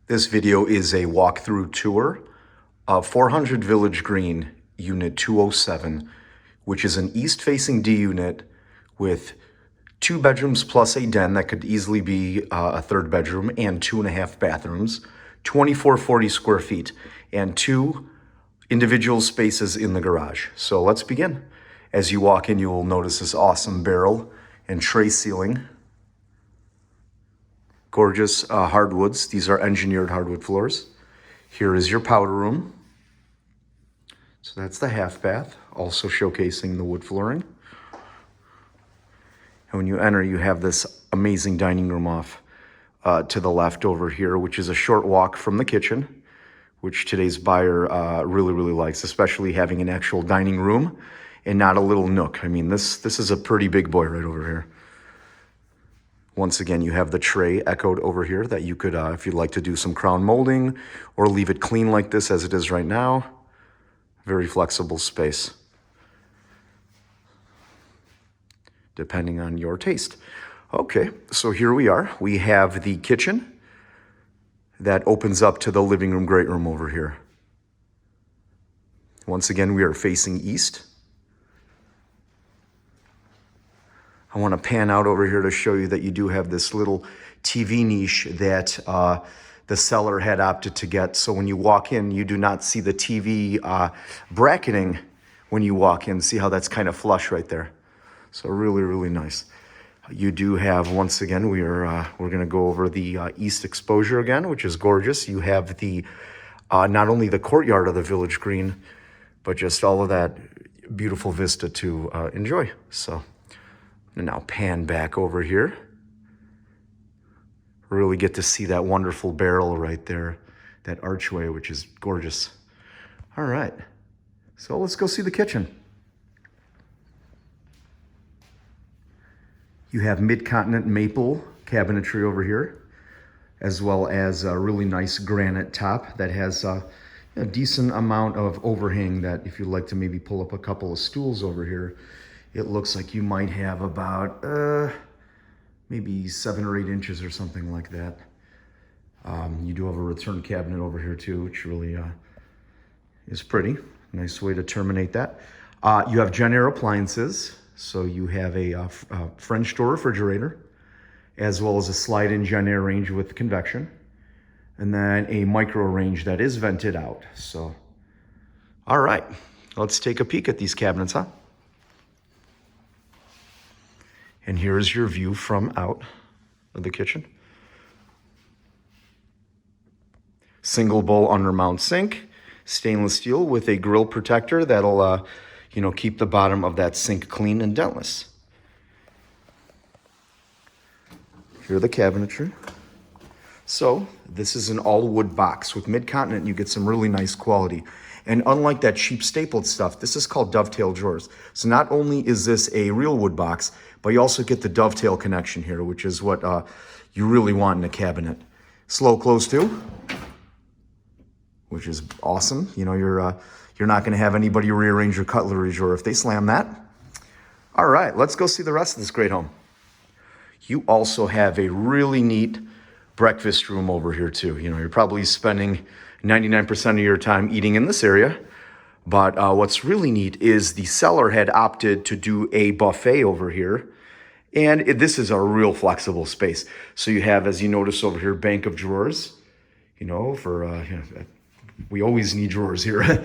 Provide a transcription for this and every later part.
This video is a walkthrough tour of 400 Village Green, Unit 207, which is an east-facing D unit with 2 bedrooms plus a den that could easily be a third bedroom and 2.5 bathrooms, 2440 square feet, and 2 individual spaces in the garage. So let's begin. As you walk in, you will notice this awesome barrel and tray ceiling. Gorgeous hardwoods. These are engineered hardwood floors. Here is your powder room. So that's the half bath, also showcasing the wood flooring. And when you enter, you have this amazing dining room off to the left over here, which is a short walk from the kitchen, which today's buyer really likes, especially having an actual dining room and not a little nook. I mean, this is a pretty big boy right over here. Once again, you have the tray echoed over here that you could, if you'd like to do some crown molding or leave it clean like this as it is right now. Very flexible space, depending on your taste. Okay, so here we are. We have the kitchen that opens up to the living room, great room over here. Once again, we are facing east. I want to pan out over here to show you that you do have this little TV niche that the seller had opted to get. So when you walk in, you do not see the TV bracketing when you walk in. See how that's kind of flush right there. So really nice. You do have, once again, we're going to go over the east exposure again, which is gorgeous. You have the not only the courtyard of the Village Green, but just all of that beautiful vista to enjoy. So. And now pan back over here. Really get to see that wonderful barrel right there, that archway, which is gorgeous. All right, so let's go see the kitchen. You have mid-continent maple cabinetry over here, as well as a really nice granite top that has a decent amount of overhang that if you'd like to maybe pull up a couple of stools over here, it looks like you might have about maybe 7 or 8 inches or something like that. You do have a return cabinet over here too, which really is pretty. Nice way to terminate that. You have Jenn-Air appliances. So you have a French door refrigerator, as well as a slide-in Jenn-Air range with convection, and then a micro range that is vented out. So, all right, let's take a peek at these cabinets, huh? And here's your view from out of the kitchen. Single bowl undermount sink, stainless steel with a grill protector that'll, keep the bottom of that sink clean and dentless. Here are the cabinetry. So this is an all wood box. With mid-continent, you get some really nice quality. And unlike that cheap stapled stuff, this is called dovetail drawers. So not only is this a real wood box, but you also get the dovetail connection here, which is what you really want in a cabinet. Slow close too, which is awesome. You know, you're not going to have anybody rearrange your cutlery drawer if they slam that. All right, let's go see the rest of this great home. You also have a really neat breakfast room over here too. You know, you're probably spending 99% of your time eating in this area. But what's really neat is the seller had opted to do a buffet over here. And this is a real flexible space. So you have, as you notice over here, bank of drawers. We always need drawers here.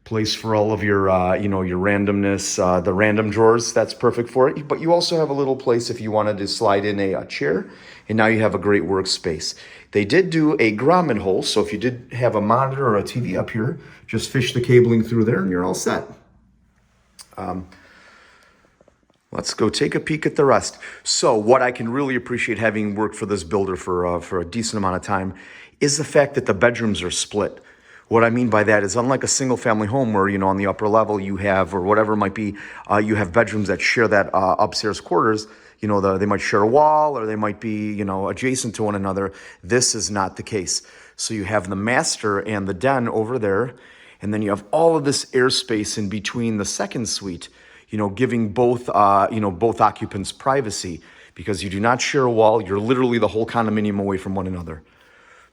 Place for all of your, your randomness, the random drawers. That's perfect for it. But you also have a little place if you wanted to slide in a chair. And now you have a great workspace. They did do a grommet hole, so if you did have a monitor or a TV up here, just fish the cabling through there and you're all set. Let's go take a peek at the rest. So what I can really appreciate, having worked for this builder for a decent amount of time, is the fact that the bedrooms are split. What I mean by that is, unlike a single family home where, on the upper level you have, or whatever it might be, you have bedrooms that share that upstairs quarters. They might share a wall, or they might be, adjacent to one another. This is not the case. So you have the master and the den over there, and then you have all of this airspace in between the second suite, giving both occupants privacy, because you do not share a wall. You're literally the whole condominium away from one another.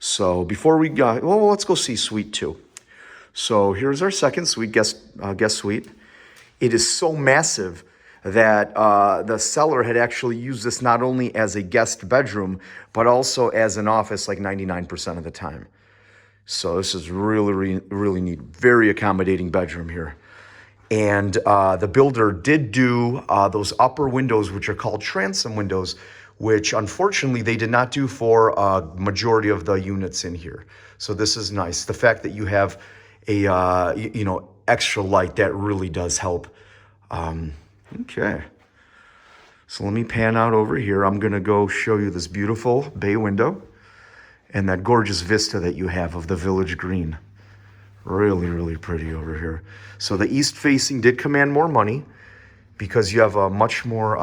So before we go, well, let's go see suite 2. So here's our second suite, guest suite. It is so massive that the seller had actually used this not only as a guest bedroom, but also as an office like 99% of the time. So this is really, really neat. Very accommodating bedroom here. And the builder did do those upper windows, which are called transom windows, which unfortunately they did not do for a majority of the units in here. So this is nice. The fact that you have a, extra light, that really does help. Okay. So let me pan out over here. I'm going to go show you this beautiful bay window and that gorgeous vista that you have of the village green. Really, really pretty over here. So the east facing did command more money because you have a much more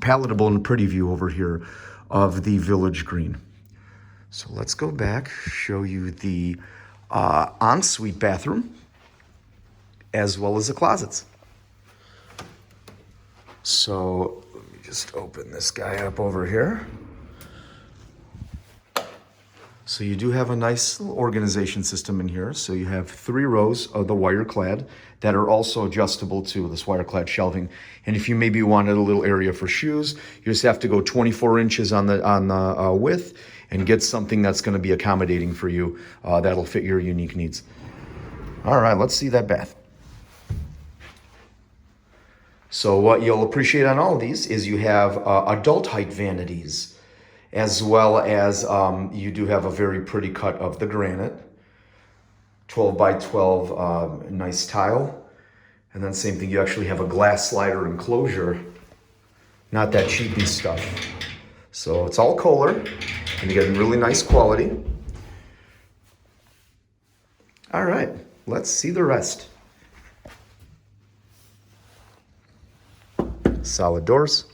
palatable and pretty view over here of the village green. So let's go back, show you the ensuite bathroom as well as the closets. So let me just open this guy up over here. So you do have a nice little organization system in here. So you have 3 rows of the wire clad that are also adjustable to this wire clad shelving. And if you maybe wanted a little area for shoes, you just have to go 24 inches on the width and get something that's going to be accommodating for you. That'll fit your unique needs. All right, let's see that bath. So what you'll appreciate on all of these is you have adult height vanities, as well as you do have a very pretty cut of the granite, 12 by 12 nice tile. And then same thing, you actually have a glass slider enclosure, not that cheapy stuff. So it's all Kohler, and you get really nice quality. All right, let's see the rest. Solid doors.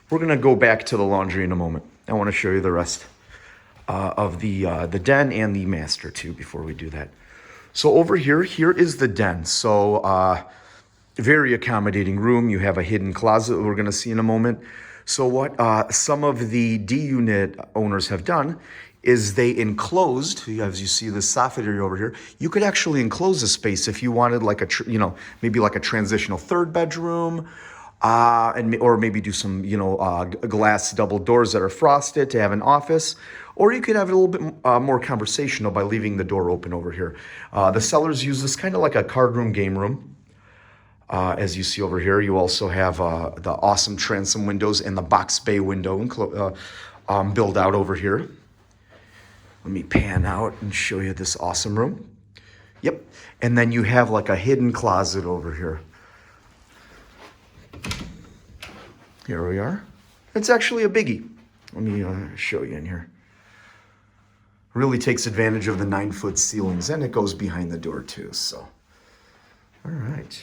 We're gonna go back to the laundry in a moment. I want to show you the rest of the den and the master too before we do that. So over here is the den. So very accommodating room. You have a hidden closet we're going to see in a moment. So what some of the D unit owners have done is they enclosed, as you see this soffit area over here, you could actually enclose a space if you wanted like maybe like a transitional 3rd bedroom. Or maybe do some, glass double doors that are frosted to have an office, or you could have it a little bit more conversational by leaving the door open over here. The sellers use this kind of like a card room, game room. As you see over here, you also have the awesome transom windows and the box bay window build out over here. Let me pan out and show you this awesome room. Yep, and then you have like a hidden closet over here. Here we are. It's actually a biggie. Let me show you in here. Really takes advantage of the 9-foot ceilings, and it goes behind the door too, so. All right.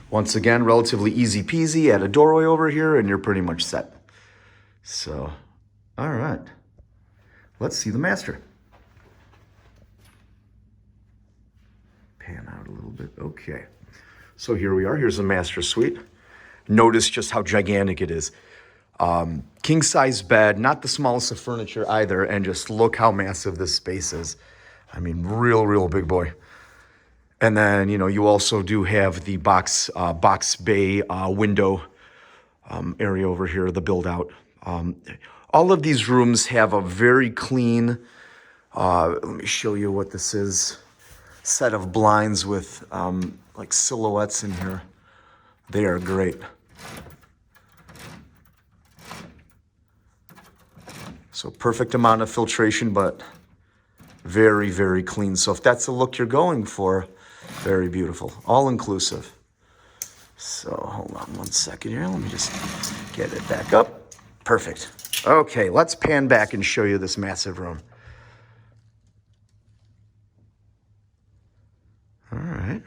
Once again, relatively easy peasy. Add a doorway over here, and you're pretty much set. So, all right. Let's see the master. Pan out a little bit. Okay. So here we are. Here's the master suite. Notice just how gigantic it is. King size bed, not the smallest of furniture either. And just look how massive this space is. I mean, real big boy. And then, you also do have the box bay window area over here, the build out. All of these rooms have a very clean, let me show you what this is. Set of blinds with like silhouettes in here. They are great. So perfect amount of filtration, but very clean. So if that's the look you're going for, very beautiful, all inclusive. So hold on 1 second here. Let me just get it back up. Perfect. Okay, let's pan back and show you this massive room. All right.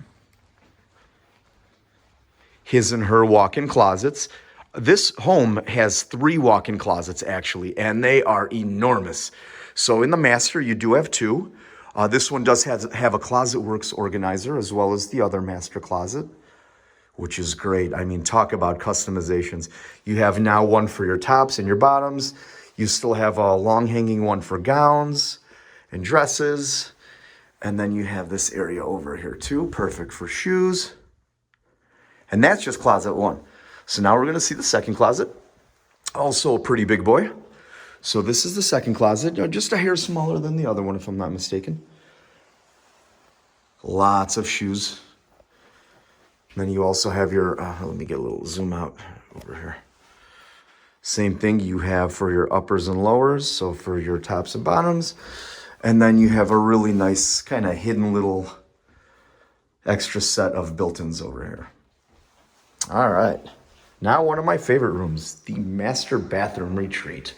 His and her walk-in closets. This home has 3 walk-in closets actually, and they are enormous. So in the master, you do have 2. This one does have a Closet Works organizer as well as the other master closet, which is great. I mean, talk about customizations. You have now one for your tops and your bottoms. You still have a long hanging one for gowns and dresses. And then you have this area over here too, perfect for shoes. And that's just closet one. So now we're gonna see the second closet. Also a pretty big boy. So this is the second closet, just a hair smaller than the other one if I'm not mistaken. Lots of shoes. And then you also have your, let me get a little zoom out over here. Same thing you have for your uppers and lowers, so for your tops and bottoms. And then you have a really nice kind of hidden little extra set of built-ins over here. All right, now one of my favorite rooms, the master bathroom retreat.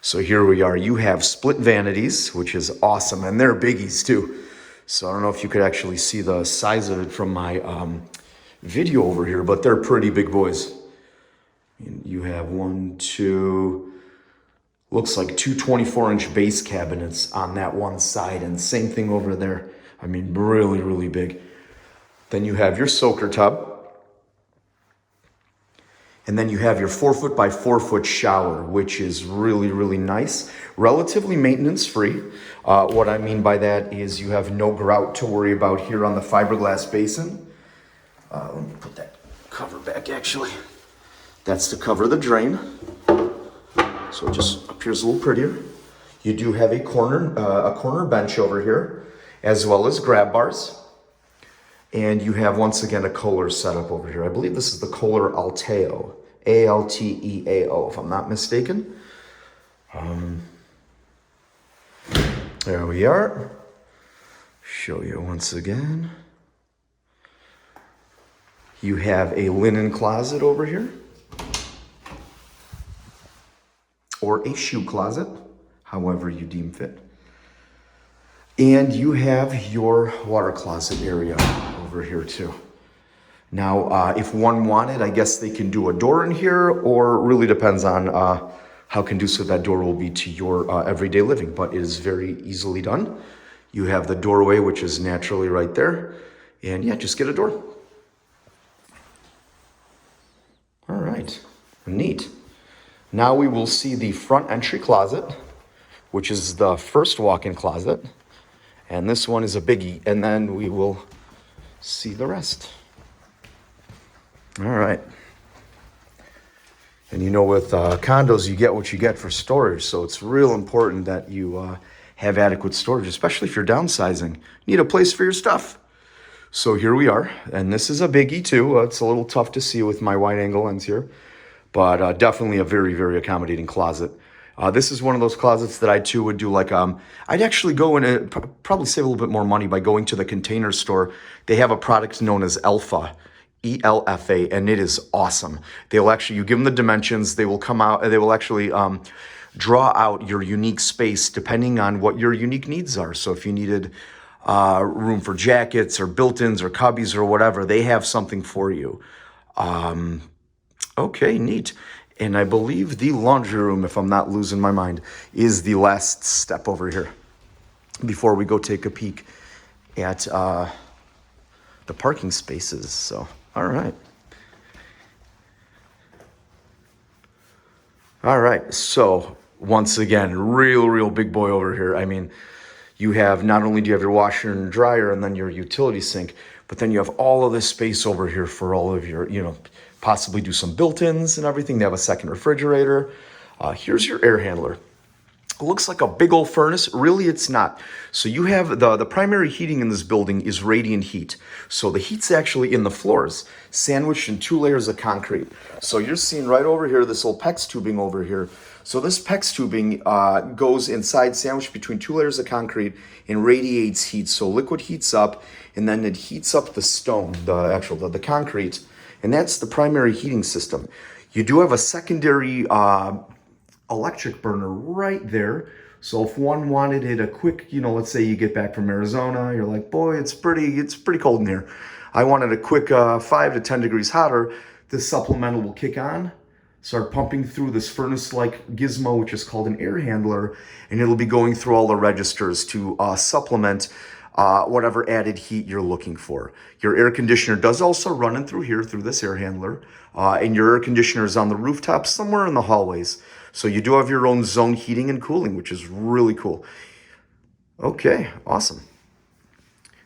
So here we are. You have split vanities, which is awesome, and they're biggies too. So I don't know if you could actually see the size of it from my video over here, but they're pretty big boys. You have one, two, looks like two 24-inch base cabinets on that one side, and same thing over there. I mean, really, really big. Then you have your soaker tub. And then you have your 4-foot by 4-foot shower, which is really, really nice. Relatively maintenance free. What I mean by that is you have no grout to worry about here on the fiberglass basin. Let me put that cover back actually. That's to cover the drain. So it just appears a little prettier. You do have a corner bench over here, as well as grab bars. And you have, once again, a Kohler setup over here. I believe this is the Kohler Alteo, A-L-T-E-A-O, if I'm not mistaken. There we are. Show you once again. You have a linen closet over here. Or a shoe closet, however you deem fit. And you have your water closet area over here too. Now, if one wanted, I guess they can do a door in here, or it really depends on how conducive that door will be to your everyday living, but it is very easily done. You have the doorway, which is naturally right there. And yeah, just get a door. All right, neat. Now we will see the front entry closet, which is the first walk-in closet. And this one is a biggie, and then we will see the rest. All right. And you know, with condos, you get what you get for storage, so it's real important that you have adequate storage, especially if you're downsizing. You need a place for your stuff. So here we are, and this is a biggie too. It's a little tough to see with my wide angle lens here, but definitely a very, very accommodating closet. This is one of those closets that I too would do like, I'd actually go in probably save a little bit more money by going to the Container Store. They have a product known as Elfa, E-L-F-A, and it is awesome. They'll actually, you give them the dimensions, they will come out, they will actually draw out your unique space depending on what your unique needs are. So if you needed room for jackets or built-ins or cubbies or whatever, they have something for you. Okay, neat. And I believe the laundry room, if I'm not losing my mind, is the last step over here before we go take a peek at the parking spaces. So, all right. All right, so once again, real big boy over here. I mean, you have, not only do you have your washer and dryer and then your utility sink, but then you have all of this space over here for all of your, possibly do some built-ins and everything. They have a second refrigerator. Here's your air handler. It looks like a big old furnace. Really, it's not. So you have the primary heating in this building is radiant heat. So the heat's actually in the floors, sandwiched in 2 layers of concrete. So you're seeing right over here, this old PEX tubing over here. So this PEX tubing goes inside, sandwiched between 2 layers of concrete, and radiates heat. So liquid heats up, and then it heats up the stone, the concrete. And that's the primary heating system. You do have a secondary electric burner right there. So if one wanted it a quick, let's say you get back from Arizona, you're like, boy, it's pretty cold in here. I wanted a quick 5 to 10 degrees hotter. This supplemental will kick on, start pumping through this furnace-like gizmo, which is called an air handler, and it'll be going through all the registers to supplement whatever added heat you're looking for. Your air conditioner does also run in through here, through this air handler, and your air conditioner is on the rooftop somewhere in the hallways. So you do have your own zone heating and cooling, which is really cool. Okay, awesome.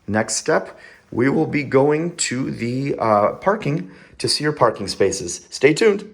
Next step, we will be going to the parking to see your parking spaces. Stay tuned.